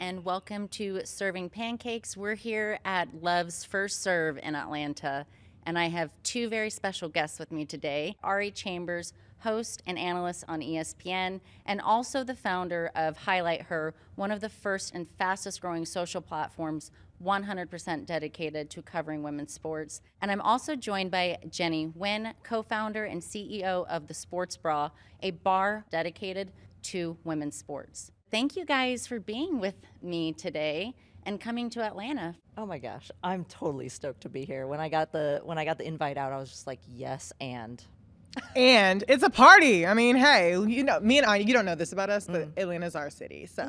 and welcome to Serving Pancakes. We're here at Love's First Serve in Atlanta, and I have two very special guests with me today. Ari Chambers, host and analyst on ESPN, and also the founder of Highlight Her, one of the first and fastest growing social platforms 100% dedicated to covering women's sports. And I'm also joined by Jenny Nguyen, co-founder and CEO of The Sports Bra, a bar dedicated to women's sports. Thank you guys for being with me today and coming to Atlanta. Oh my gosh, I'm totally stoked to be here. When I got the invite out, I was just like, yes, and it's a party. I mean, hey, you know, me and Anya, you don't know this about us, but Atlanta's our city, so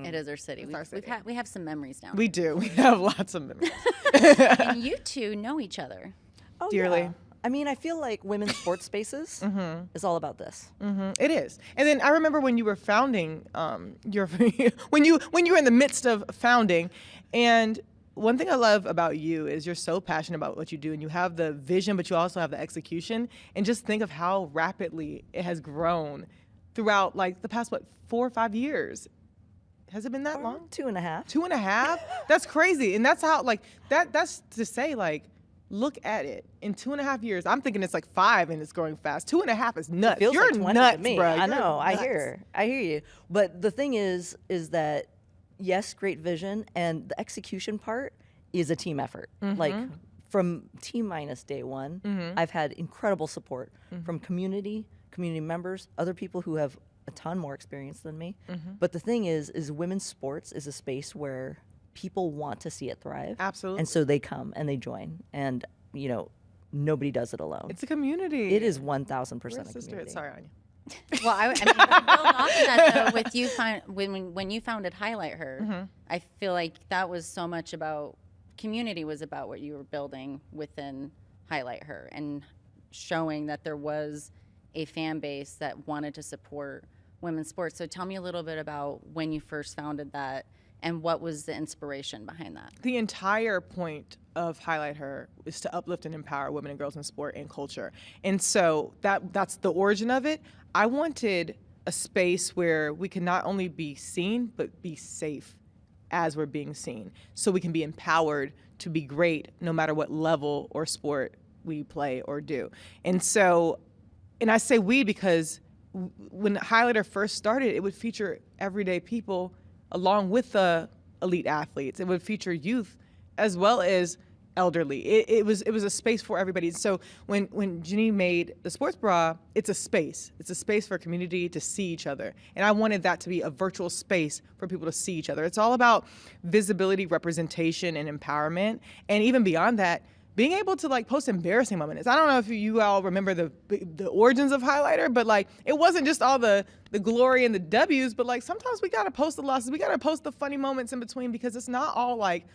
It is our city. We have some memories down we do. We have lots of memories. And you two know each other. oh, Dearly. yeah. I mean, I feel like women's sports spaces is all about this. It is. And then I remember when you were founding, when you were in the midst of founding, and one thing I love about you is you're so passionate about what you do, and you have the vision, but you also have the execution. And just think of how rapidly it has grown throughout, like, the past, 4 or 5 years. Has it been that long? 2.5. 2.5? That's crazy. And that's how, like, that's to say, like, look at it. In 2.5 years, I'm thinking it's like 5 and it's growing fast. 2.5 is nuts. Feels You're like 20 nuts, to me. bro. I You're know. I nuts. hear you. But the thing is that yes, great vision, and the execution part is a team effort. Like from T minus day one, I've had incredible support from community members, other people who have a ton more experience than me. But the thing is women's sports is a space where people want to see it thrive. Absolutely. And so they come and they join. And, you know, nobody does it alone. It's a community. It is 1,000% a Sister, community. sorry, Anya. Well, I mean, to build off of that though, with you when you founded Highlight Her, I feel like that was so much about community, was about what you were building within Highlight Her and showing that there was a fan base that wanted to support women's sports. So tell me a little bit about when you first founded that and what was the inspiration behind that? The entire point of Highlight Her is to uplift and empower women and girls in sport and culture. And so that's the origin of it. I wanted a space where we can not only be seen, but be safe as we're being seen. So we can be empowered to be great no matter what level or sport we play or do. And so, and I say we because when Highlight Her first started, it would feature everyday people along with the elite athletes. It would feature youth as well as elderly. It was a space for everybody. So when Jenny made the Sports Bra, it's a space. It's a space for a community to see each other. And I wanted that to be a virtual space for people to see each other. It's all about visibility, representation, and empowerment. And even beyond that, being able to, like, post embarrassing moments. I don't know if you all remember the origins of Highlight Her, but, like, it wasn't just all the glory and the W's, but, like, sometimes we gotta post the losses. We gotta post the funny moments in between, because it's not all like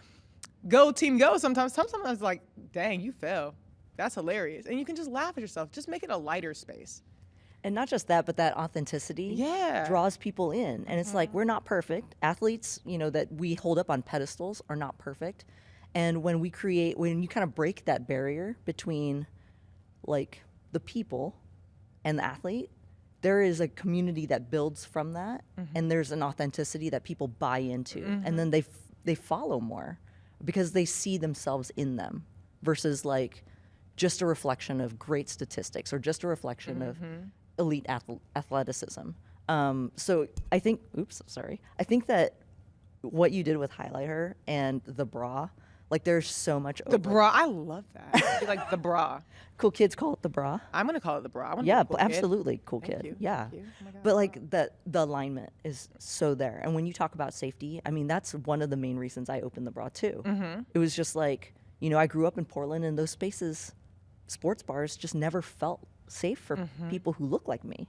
go team go. Sometimes like, dang, you fell. That's hilarious. And you can just laugh at yourself. Just make it a lighter space. And not just that, but that authenticity draws people in. And it's like, we're not perfect. Athletes, you know, that we hold up on pedestals are not perfect. And when you kind of break that barrier between, like, the people and the athlete, there is a community that builds from that, and there's an authenticity that people buy into, and then they follow more because they see themselves in them versus, like, just a reflection of great statistics or just a reflection of elite athleticism. So I think that what you did with Highlight Her and the bra, like, there's so much The bra, I love that. Like, the bra. Cool kids call it the bra. I'm gonna call it the bra. I wanna Yeah, be a cool kid. absolutely, cool Thank kid. you. Yeah, Thank you. Oh my God, but, wow. like, the alignment is so there. And when you talk about safety, I mean, that's one of the main reasons I opened the bra too. It was just like, you know, I grew up in Portland, and those spaces, sports bars, just never felt safe for people who look like me.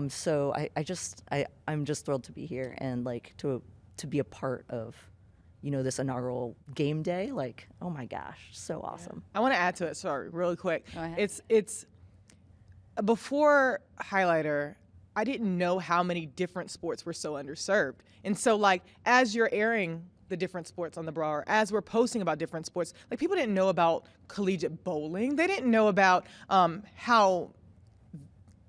So I'm just thrilled to be here and, like, to be a part of, you know, this inaugural game day. Like, oh my gosh, so awesome. I want to add to it, sorry, really quick. Go ahead. It's before Highlight Her, I didn't know how many different sports were so underserved. And so, like, as you're airing the different sports on the bra, or as we're posting about different sports, like, people didn't know about collegiate bowling. They didn't know about how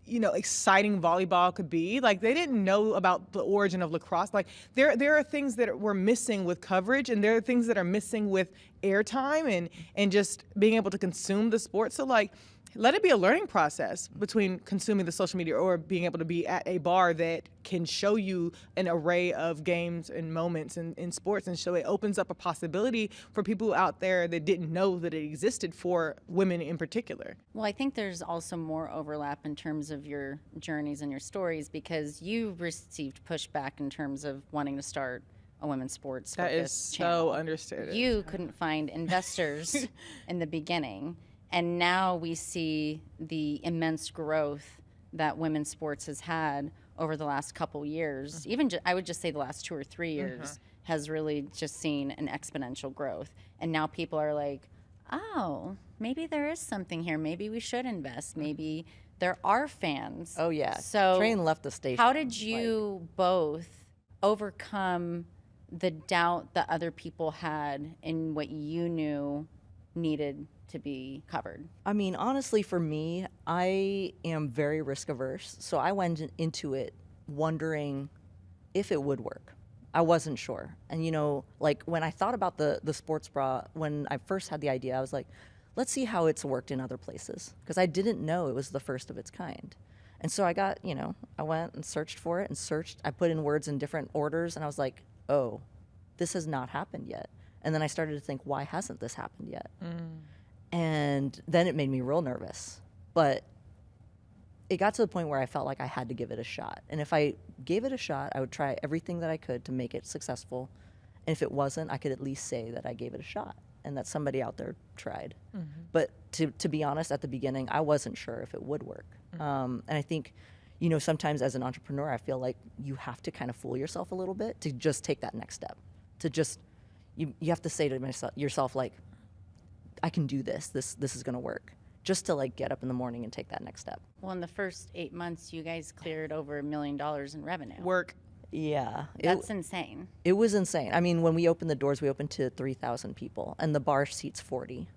exciting volleyball could be. Like, they didn't know about the origin of lacrosse. Like, there are things that we're missing with coverage, and there are things that are missing with airtime and just being able to consume the sport. So, like, let it be a learning process between consuming the social media or being able to be at a bar that can show you an array of games and moments in sports. And so it opens up a possibility for people out there that didn't know that it existed for women in particular. Well, I think there's also more overlap in terms of your journeys and your stories, because you received pushback in terms of wanting to start a women's sports That is channel. So understated. You couldn't find investors in the beginning. And now we see the immense growth that women's sports has had over the last couple years. Even I would just say the last 2 or 3 years has really just seen an exponential growth. And now people are like, oh, maybe there is something here. Maybe we should invest. Maybe there are fans. Oh, yeah. So Train left the station. How did you both overcome the doubt that other people had in what you knew needed to be covered? I mean, honestly, for me, I am very risk averse. So I went into it wondering if it would work. I wasn't sure. And, like when I thought about the sports bra, when I first had the idea, I was like, let's see how it's worked in other places. Because I didn't know it was the first of its kind. And so I got, I went and searched for it and searched. I put in words in different orders and I was like, oh, this has not happened yet. And then I started to think, why hasn't this happened yet? And then it made me real nervous. But it got to the point where I felt like I had to give it a shot. And if I gave it a shot, I would try everything that I could to make it successful. And if it wasn't, I could at least say that I gave it a shot and that somebody out there tried. But to be honest, at the beginning, I wasn't sure if it would work. And I think, sometimes as an entrepreneur, I feel like you have to kind of fool yourself a little bit to just take that next step. To just, you have to say to yourself, like, I can do this. This is going to work. Just to like get up in the morning and take that next step. Well, in the first 8 months, you guys cleared over $1 million in revenue. Work. Yeah. That's insane. It was insane. I mean, when we opened the doors, we opened to 3,000 people and the bar seats 40.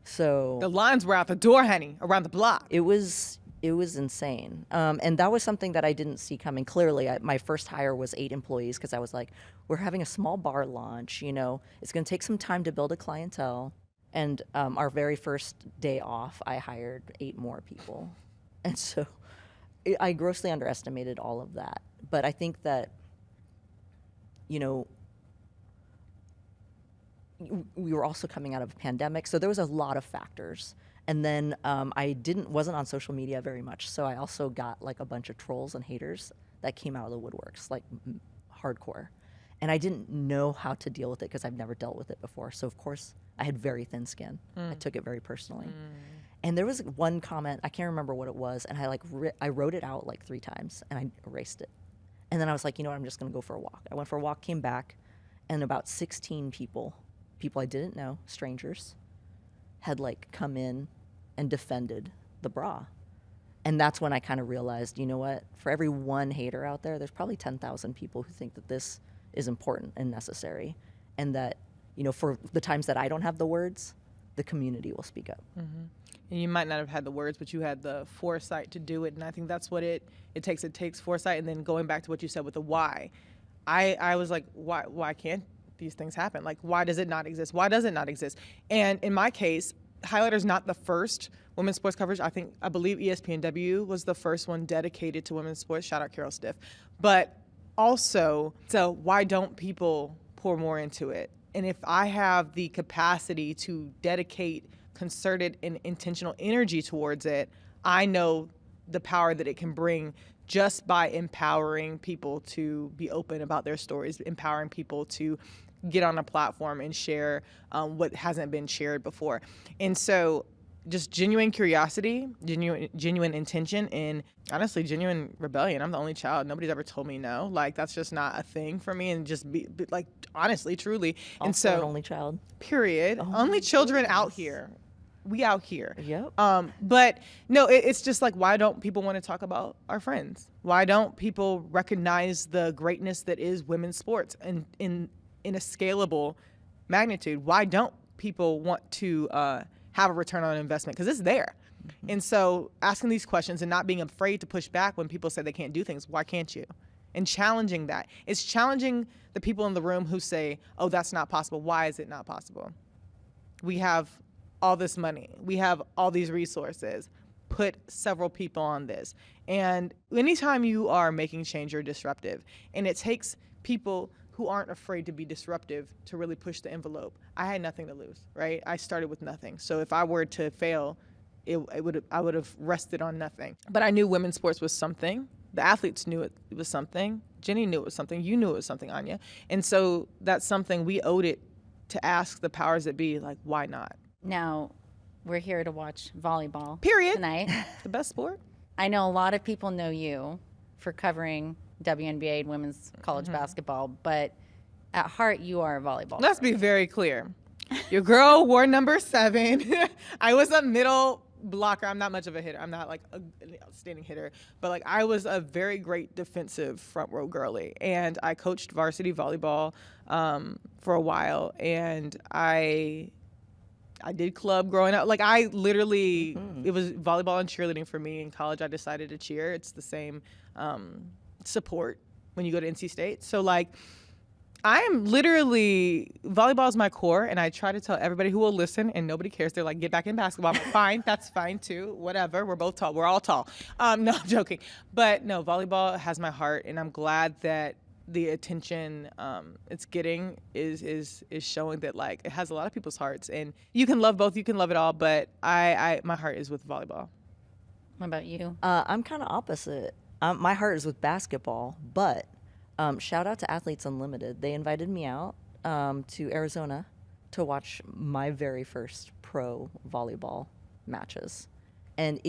So the lines were out the door, honey, around the block. It was insane. And that was something that I didn't see coming. Clearly, my first hire was 8 employees because I was like, we're having a small bar launch, it's going to take some time to build a clientele. And our very first day off, I hired 8 more people. And so I grossly underestimated all of that. But I think that, we were also coming out of a pandemic. So there was a lot of factors. And then I wasn't on social media very much. So I also got like a bunch of trolls and haters that came out of the woodworks, like hardcore. And I didn't know how to deal with it because I've never dealt with it before. So of course I had very thin skin. I took it very personally. And there was one comment, I can't remember what it was, and I wrote it out like 3 times and I erased it. And then I was like, I'm just gonna go for a walk. I went for a walk, came back, and about 16 people I didn't know, strangers, had like come in and defended the bra. And that's when I kind of realized, you know what, for every one hater out there, there's probably 10,000 people who think that this is important and necessary, and that for the times that I don't have the words, the community will speak up. And you might not have had the words, but you had the foresight to do it. And I think that's what it takes. It takes foresight. And then going back to what you said with the why, I was like, why can't these things happen? Like, why does it not exist? Why does it not exist? And in my case, Highlighter's not the first women's sports coverage. I believe ESPNW was the first one dedicated to women's sports. Shout out Carol Stiff. But also, so why don't people pour more into it? And if I have the capacity to dedicate concerted and intentional energy towards it, I know the power that it can bring just by empowering people to be open about their stories, empowering people to get on a platform and share what hasn't been shared before. And so just genuine curiosity, genuine intention, and honestly, genuine rebellion. I'm the only child. Nobody's ever told me no. Like, that's just not a thing for me. And just be like, honestly, truly. Also and so, an only child. Period. Oh, only children out here. We out here. Yep. But no, it's just like, why don't people want to talk about our friends? Why don't people recognize the greatness that is women's sports and in a scalable magnitude? Why don't people want to have a return on investment? Because it's there. And so asking these questions and not being afraid to push back when people say they can't do things. Why can't you? And challenging that. It's challenging the people in the room who say, oh, that's not possible. Why is it not possible? We have all this money. We have all these resources. Put several people on this. And anytime you are making change, you're disruptive. And it takes people who aren't afraid to be disruptive to really push the envelope. I had nothing to lose, right? I started with nothing. So if I were to fail, I would have rested on nothing. But I knew women's sports was something. The athletes knew it was something. Jenny knew it was something. You knew it was something, Anya. And so that's something we owed it to ask the powers that be, like, why not? Now, we're here to watch volleyball. Period. Tonight. The best sport. I know a lot of people know you for covering WNBA and women's college basketball, but at heart, you are a volleyball Let's pro. be very clear. Your girl wore number 7. I was a middle blocker. I'm not much of a hitter. I'm not like an outstanding hitter, but like I was a very great defensive front row girly. And I coached varsity volleyball for a while, and I did club growing up. Like I literally, it was volleyball and cheerleading for me. In college, I decided to cheer. It's the same support when you go to NC State. So like, I am literally, volleyball is my core, and I try to tell everybody who will listen, and nobody cares. They're like, get back in basketball. I'm like, fine, that's fine too, whatever. We're both tall. We're all tall. No, I'm joking. But no, volleyball has my heart, and I'm glad that the attention it's getting is showing that like it has a lot of people's hearts, and you can love both, you can love it all, but my heart is with volleyball. What about you? I'm kind of opposite. My heart is with basketball, but shout out to Athletes Unlimited. They invited me out to Arizona to watch my very first pro volleyball matches. And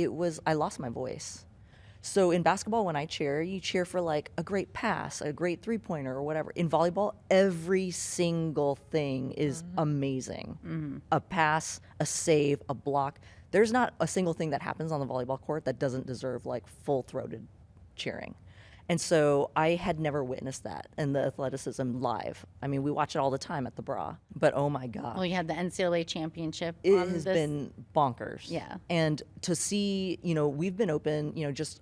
I lost my voice. So in basketball, when I cheer, you cheer for like a great pass, a great three-pointer or whatever. In volleyball, every single thing is amazing. A pass, a save, a block. There's not a single thing that happens on the volleyball court that doesn't deserve like full-throated cheering. And so I had never witnessed that in the athleticism live. I mean, we watch it all the time at the Bra, but oh my God. Well, you had the NCAA championship. It has been bonkers. Yeah. And to see, we've been open, just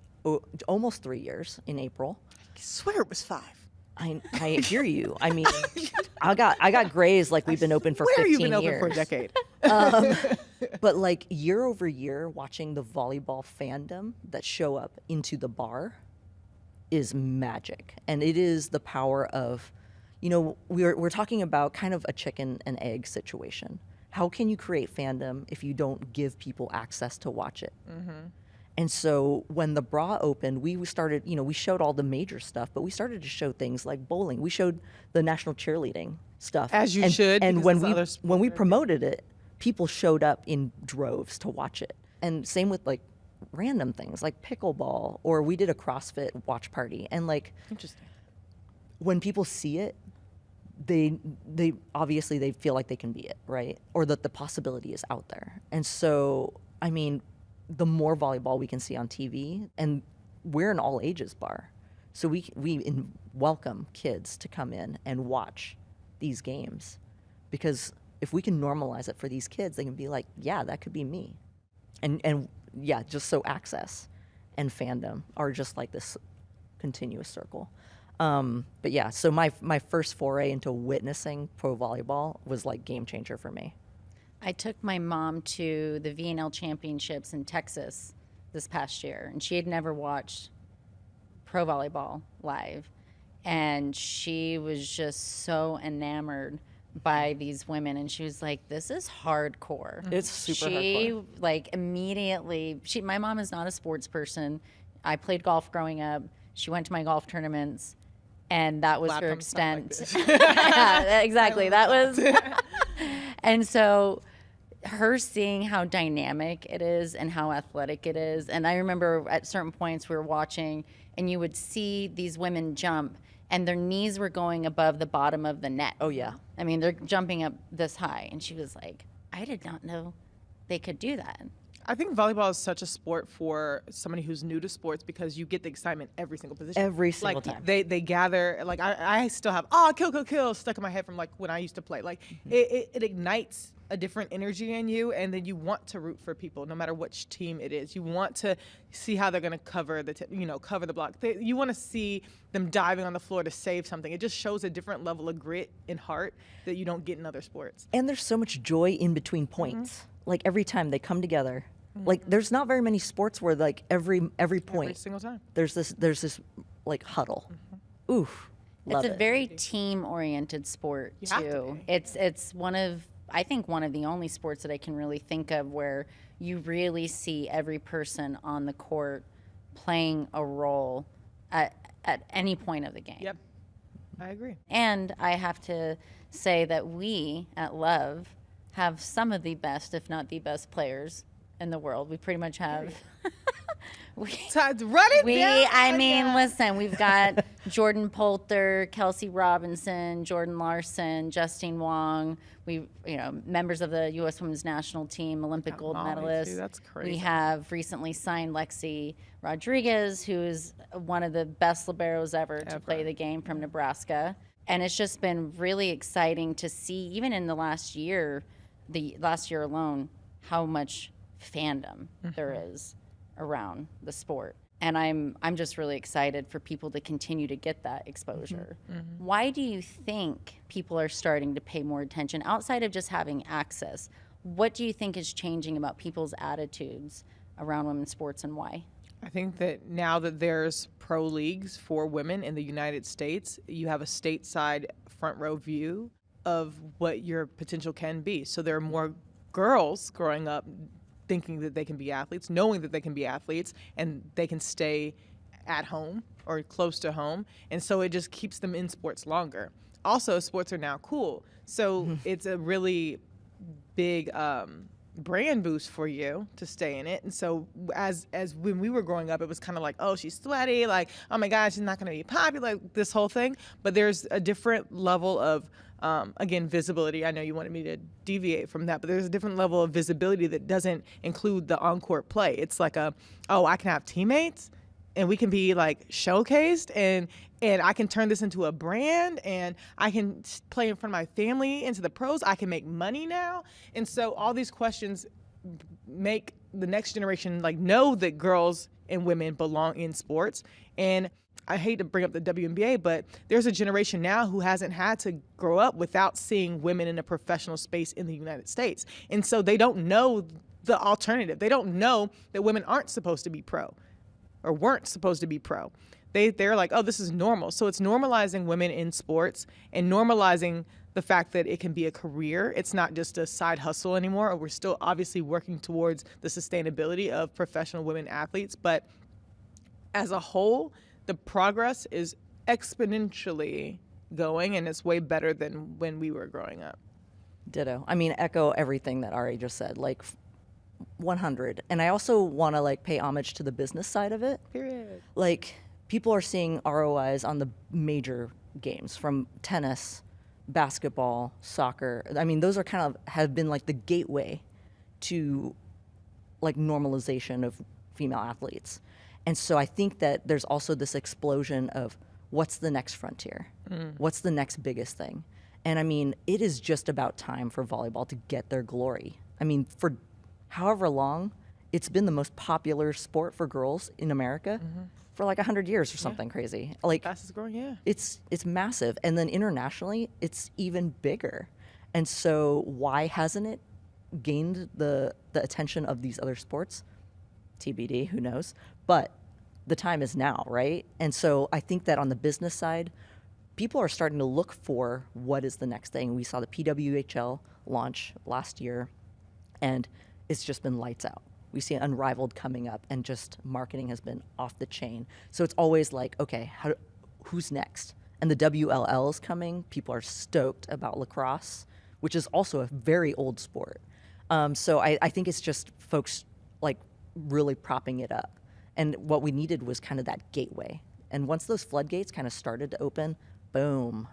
almost 3 years in April. I swear it was 5. I hear you. I mean, I got grazed like we've been open for 15 years. You've been open for a decade. But like year over year, watching the volleyball fandom that show up into the bar is magic. And it is the power of, we're talking about kind of a chicken and egg situation. How can you create fandom if you don't give people access to watch it? And so when the Bra opened, we started, we showed all the major stuff, but we started to show things like bowling. We showed the national cheerleading stuff. As you should. And when we promoted it, people showed up in droves to watch it. And same with like random things like pickleball, or we did a CrossFit watch party. And like, interesting. When people see it, they obviously they feel like they can be it, right? Or that the possibility is out there. And so, I mean, the more volleyball we can see on TV, and we're an all ages bar, so we welcome kids to come in and watch these games, because if we can normalize it for these kids, they can be like, yeah, that could be me, and yeah, just so access and fandom are just like this continuous circle. But yeah, so my first foray into witnessing pro volleyball was like game changer for me. I took my mom to the VNL championships in Texas this past year, and she had never watched pro volleyball live. And she was just so enamored by these women, and she was like, this is hardcore. It's super hardcore. hardcore. Like immediately, my mom is not a sports person. I played golf growing up. She went to my golf tournaments, and that was her extent. Like yeah, exactly. That was, and so her seeing how dynamic it is and how athletic it is. And I remember at certain points we were watching, and you would see these women jump, and their knees were going above the bottom of the net. Oh yeah. I mean, they're jumping up this high. And she was like, I did not know they could do that. I think volleyball is such a sport for somebody who's new to sports because you get the excitement every single position. Every single time. They gather, like I still have, kill stuck in my head from like when I used to play. Like it ignites a different energy in you, and then you want to root for people no matter which team it is. You want to see how they're going to cover cover the block. You want to see them diving on the floor to save something. It just shows a different level of grit and heart that you don't get in other sports. And there's so much joy in between points. Like every time they come together. Like there's not very many sports where like every point every single time there's this like huddle. Oof. It's a very team-oriented sport too. It's one of the only sports that I can really think of where you really see every person on the court playing a role at any point of the game. Yep, I agree. And I have to say that we at Love have some of the best, if not the best, players in the world. We pretty much have. Listen, we've got Jordan Poulter, Kelsey Robinson, Jordan Larson, Justine Wong. Members of the U.S. Women's National Team, Olympic gold medalists. That's crazy. We have recently signed Lexi Rodriguez, who is one of the best liberos ever to play the game from Nebraska. And it's just been really exciting to see, even in the last year alone, how much fandom there is around the sport. And I'm just really excited for people to continue to get that exposure. Why do you think people are starting to pay more attention outside of just having access? What do you think is changing about people's attitudes around women's sports, and why? I think that now that there's pro leagues for women in the United States, you have a stateside front row view of what your potential can be. So there are more girls growing up thinking that they can be athletes, knowing that they can be athletes, and they can stay at home or close to home. And so it just keeps them in sports longer. Also, sports are now cool. So it's a really big brand boost for you to stay in it. And so as when we were growing up, it was kind of like, oh, she's sweaty, like, oh my gosh, she's not going to be popular, this whole thing. But there's a different level of again, visibility. I know you wanted me to deviate from that, but there's a different level of visibility that doesn't include the on-court play. It's like I can have teammates and we can be like showcased and I can turn this into a brand and I can play in front of my family into the pros. I can make money now. And so all these questions make the next generation like know that girls and women belong in sports. And I hate to bring up the WNBA, but there's a generation now who hasn't had to grow up without seeing women in a professional space in the United States. And so they don't know the alternative. They don't know that women aren't supposed to be pro or weren't supposed to be pro. They're like, oh, this is normal. So it's normalizing women in sports and normalizing the fact that it can be a career. It's not just a side hustle anymore. We're still obviously working towards the sustainability of professional women athletes. But as a whole, the progress is exponentially going, and it's way better than when we were growing up. Ditto. I mean, echo everything that Ari just said, like 100. And I also want to like pay homage to the business side of it. Period. Like people are seeing ROIs on the major games from tennis, basketball, soccer. I mean, those are kind of have been like the gateway to like normalization of female athletes. And so I think that there's also this explosion of what's the next frontier? What's the next biggest thing? And I mean, it is just about time for volleyball to get their glory. I mean, for however long, it's been the most popular sport for girls in America for like 100 years or something crazy. Like fastest growing, yeah. It's massive. And then internationally, it's even bigger. And so why hasn't it gained the attention of these other sports? TBD, who knows? But the time is now, right? And so I think that on the business side, people are starting to look for what is the next thing. We saw the PWHL launch last year, and it's just been lights out. We see Unrivaled coming up, and just marketing has been off the chain. So it's always like, okay, who's next? And the WLL is coming. People are stoked about lacrosse, which is also a very old sport. So I think it's just folks like really propping it up. And what we needed was kind of that gateway. And once those floodgates kind of started to open, boom.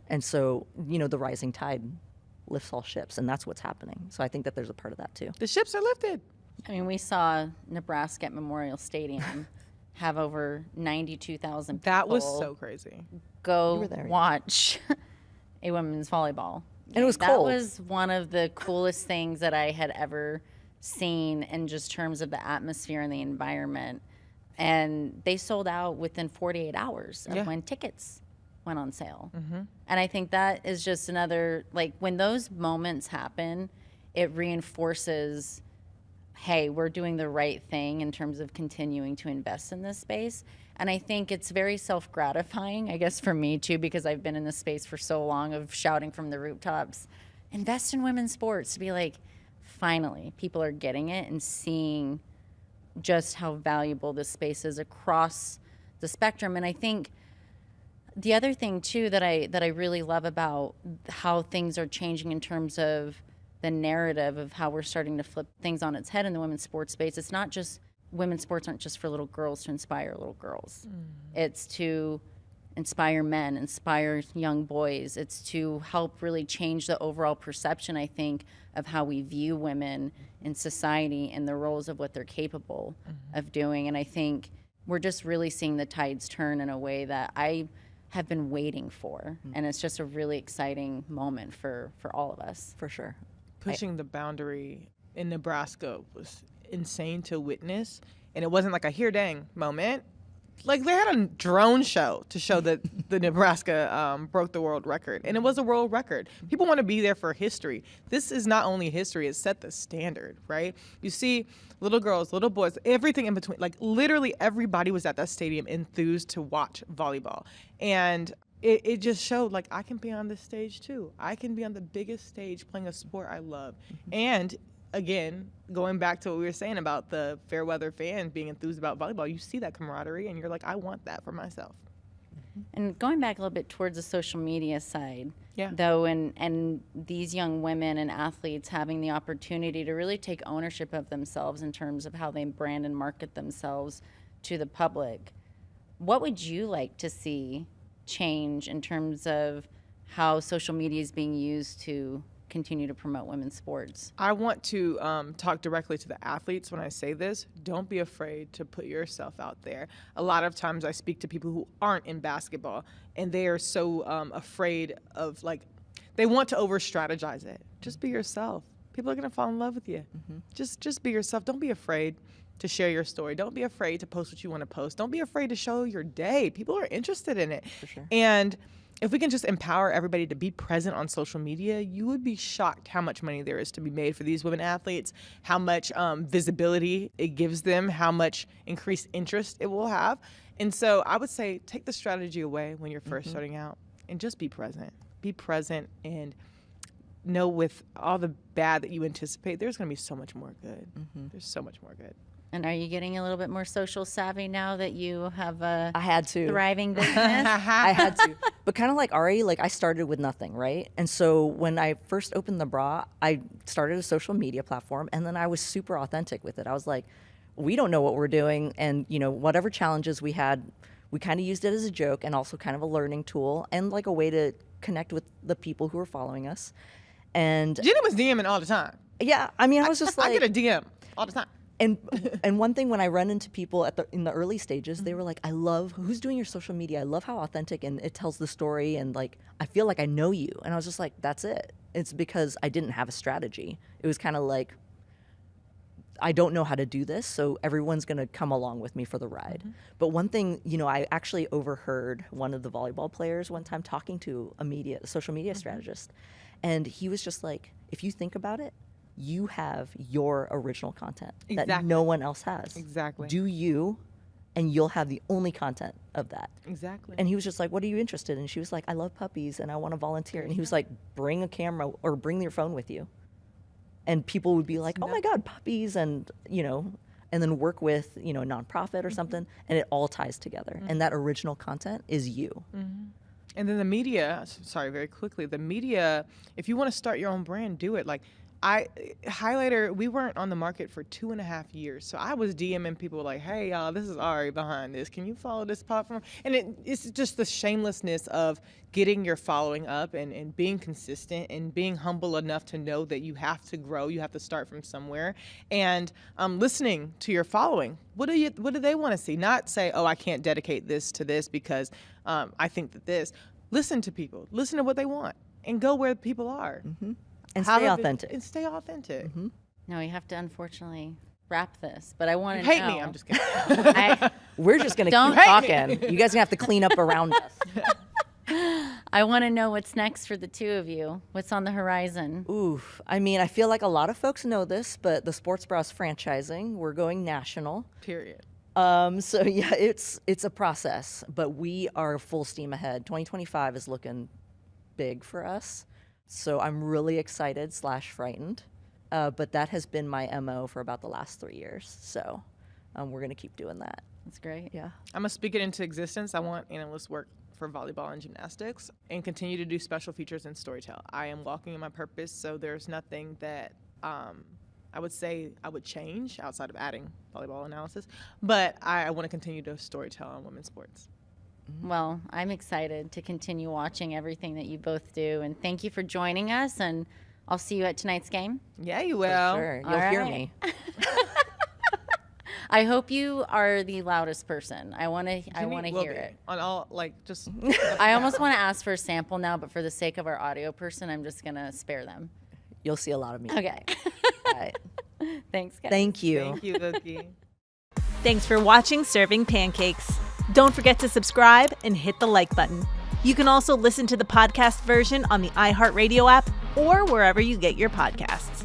And so, the rising tide lifts all ships, and that's what's happening. So I think that there's a part of that too. The ships are lifted. I mean, we saw Nebraska at Memorial Stadium have over 92,000 people. That was so crazy. Go watch a women's volleyball. And it was that cold. was one of the coolest things that I had ever seen in just terms of the atmosphere and the environment. And they sold out within 48 hours of when tickets went on sale. And I think that is just another, like, when those moments happen, it reinforces, hey, we're doing the right thing in terms of continuing to invest in this space. And I think it's very self-gratifying, I guess, for me too, because I've been in this space for so long of shouting from the rooftops, invest in women's sports, to be like, finally, people are getting it and seeing just how valuable this space is across the spectrum. And I think the other thing too that I really love about how things are changing in terms of the narrative of how we're starting to flip things on its head in the women's sports space, it's not just women's sports aren't just for little girls to inspire little girls. It's to inspire men, inspire young boys. It's to help really change the overall perception, I think, of how we view women in society and the roles of what they're capable of doing. And I think we're just really seeing the tides turn in a way that I have been waiting for. And it's just a really exciting moment for all of us. For sure. Pushing the boundary in Nebraska was insane to witness, and it wasn't like a here dang moment. Like, they had a drone show to show that the Nebraska broke the world record, and it was a world record. People want to be there for history. This is not only history, it set the standard, right? You see little girls, little boys, everything in between. Like, literally everybody was at that stadium enthused to watch volleyball. And it just showed, like, I can be on this stage too. I can be on the biggest stage playing a sport I love. And again, going back to what we were saying about the fair weather fans being enthused about volleyball, you see that camaraderie and you're like, I want that for myself. And going back a little bit towards the social media side, though, and these young women and athletes having the opportunity to really take ownership of themselves in terms of how they brand and market themselves to the public, what would you like to see change in terms of how social media is being used to continue to promote women's sports? I want to talk directly to the athletes when I say this. Don't be afraid to put yourself out there. A lot of times I speak to people who aren't in basketball, and they are so afraid of, like, they want to over-strategize it. Just be yourself. People are going to fall in love with you. Just be yourself. Don't be afraid to share your story. Don't be afraid to post what you want to post. Don't be afraid to show your day. People are interested in it. For sure. And if we can just empower everybody to be present on social media, you would be shocked how much money there is to be made for these women athletes, how much visibility it gives them, how much increased interest it will have. And so I would say take the strategy away when you're first starting out and just be present. Be present and know with all the bad that you anticipate, there's going to be so much more good. There's so much more good. And are you getting a little bit more social savvy now that you have a I had to. thriving business? I had to. But kind of like Ari, like, I started with nothing, right? And so when I first opened the bra, I started a social media platform, and then I was super authentic with it. I was like, we don't know what we're doing, and, you know, whatever challenges we had, we kind of used it as a joke and also kind of a learning tool and like a way to connect with the people who were following us. And Jenny was DMing all the time. yeah, I mean, I was just like, I get a DM all the time. And one thing, when I run into people in the early stages, they were like, I love who's doing your social media. I love how authentic and it tells the story, and like I feel like I know you. And I was just like, that's it. It's because I didn't have a strategy. It was kind of like, I don't know how to do this, so everyone's going to come along with me for the ride. But one thing, you know, I actually overheard one of the volleyball players one time talking to a social media strategist, and he was just like, if you think about it, you have your original content that no one else has. Exactly. Do you, and you'll have the only content of that. Exactly. And he was just like, what are you interested in? And she was like, I love puppies and I want to volunteer. And he was like, bring a camera or bring your phone with you. And people would be like, oh my God, puppies, and, you know, and then work with, you know, a nonprofit or something, and it all ties together. And that original content is you. And then the media, sorry, very quickly, the media, if you want to start your own brand, do it. Like, Highlighter, we weren't on the market for 2.5 years. So I was DMing people like, hey, y'all, this is Ari behind this. Can you follow this platform? And it's just the shamelessness of getting your following up and being consistent and being humble enough to know that you have to grow. You have to start from somewhere. And listening to your following. What do they want to see? Not say, oh, I can't dedicate this to this because I think that this. Listen to people. Listen to what they want. And go where people are. Mm-hmm. And stay authentic. And stay authentic. Mm-hmm. No, you have to unfortunately wrap this, but I want to hate know. me. I'm just kidding. We're just going to keep talking. You guys have to clean up around us. I want to know what's next for the two of you. What's on the horizon? Oof. I mean, I feel like a lot of folks know this, but the Sports Bras franchising, we're going national. Period. So yeah, it's a process, but we are full steam ahead. 2025 is looking big for us. So I'm really excited / frightened. But that has been my MO for about the last 3 years. So we're going to keep doing that. That's great. Yeah. I'm going to speak it into existence. I want analyst work for volleyball and gymnastics and continue to do special features and storytell. I am walking in my purpose, so there's nothing that I would say I would change outside of adding volleyball analysis. But I want to continue to storytell on women's sports. Well, I'm excited to continue watching everything that you both do. And thank you for joining us. And I'll see you at tonight's game. Yeah, you will. For sure. You'll hear me. I hope you are the loudest person. I want to hear it. On all, just. I almost want to ask for a sample now, but for the sake of our audio person, I'm just going to spare them. You'll see a lot of me. Okay. All right. Thanks, guys. Thank you. Thank you, Cookie. Thanks for watching Serving Pancakes. Don't forget to subscribe and hit the like button. You can also listen to the podcast version on the iHeartRadio app or wherever you get your podcasts.